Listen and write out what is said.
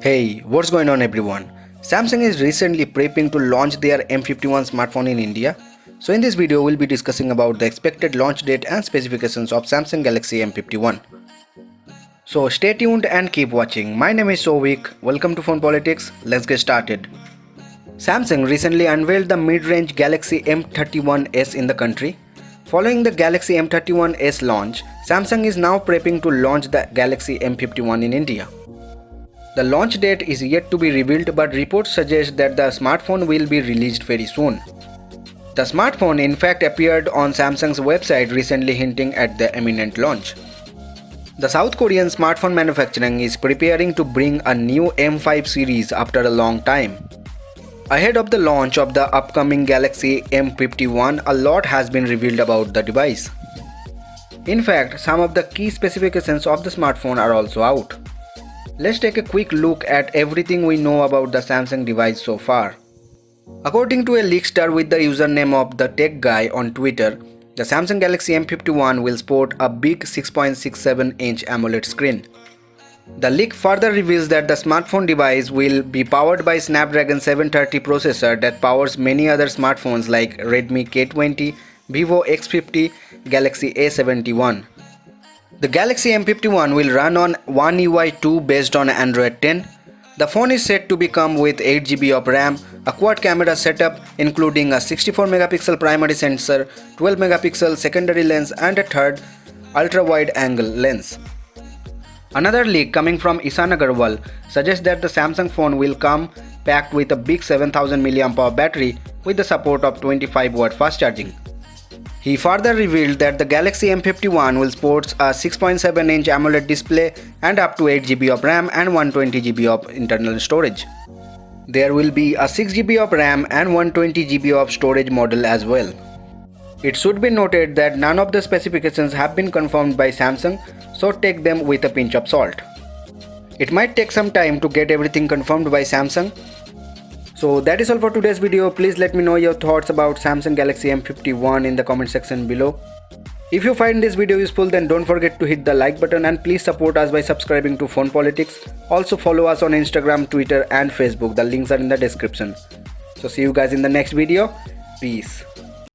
Hey, what's going on everyone? Samsung is recently prepping to launch their M51 smartphone in India. So in this video we'll be discussing about the expected launch date and specifications of Samsung Galaxy M51. So stay tuned and keep watching. My name is Sovik. Welcome to Phone Politics. Let's get started. Samsung recently unveiled the mid-range Galaxy M31s in the country. Following the Galaxy M31s launch, Samsung is now prepping to launch the Galaxy M51 in India. The launch date is yet to be revealed, but reports suggest that the smartphone will be released very soon. The smartphone in fact appeared on Samsung's website recently, hinting at the imminent launch. The South Korean smartphone manufacturing is preparing to bring a new M5 series after a long time. Ahead of the launch of the upcoming Galaxy M51, a lot has been revealed about the device. In fact, some of the key specifications of the smartphone are also out. Let's take a quick look at everything we know about the Samsung device so far. According to a leakster with the username of the Tech Guy on Twitter, the Samsung Galaxy M51 will sport a big 6.67-inch AMOLED screen. The leak further reveals that the smartphone device will be powered by Snapdragon 730 processor that powers many other smartphones like Redmi K20, Vivo X50, Galaxy A71. The Galaxy M51 will run on One UI 2 based on Android 10. The phone is said to come with 8GB of RAM, a quad camera setup including a 64MP primary sensor, 12MP secondary lens and a third ultra-wide angle lens. Another leak coming from Ishan Agarwal suggests that the Samsung phone will come packed with a big 7000 mAh battery with the support of 25W fast charging. He further revealed that the Galaxy M51 will sport a 6.7-inch AMOLED display and up to 8GB of RAM and 120GB of internal storage. There will be a 6GB of RAM and 120GB of storage model as well. It should be noted that none of the specifications have been confirmed by Samsung, so take them with a pinch of salt. It might take some time to get everything confirmed by Samsung. So that is all for today's video. Please let me know your thoughts about Samsung Galaxy M51 in the comment section below. If you find this video useful, then don't forget to hit the like button and please support us by subscribing to Phone Politics. Also follow us on Instagram, Twitter and Facebook. The links are in the description. So see you guys in the next video. Peace.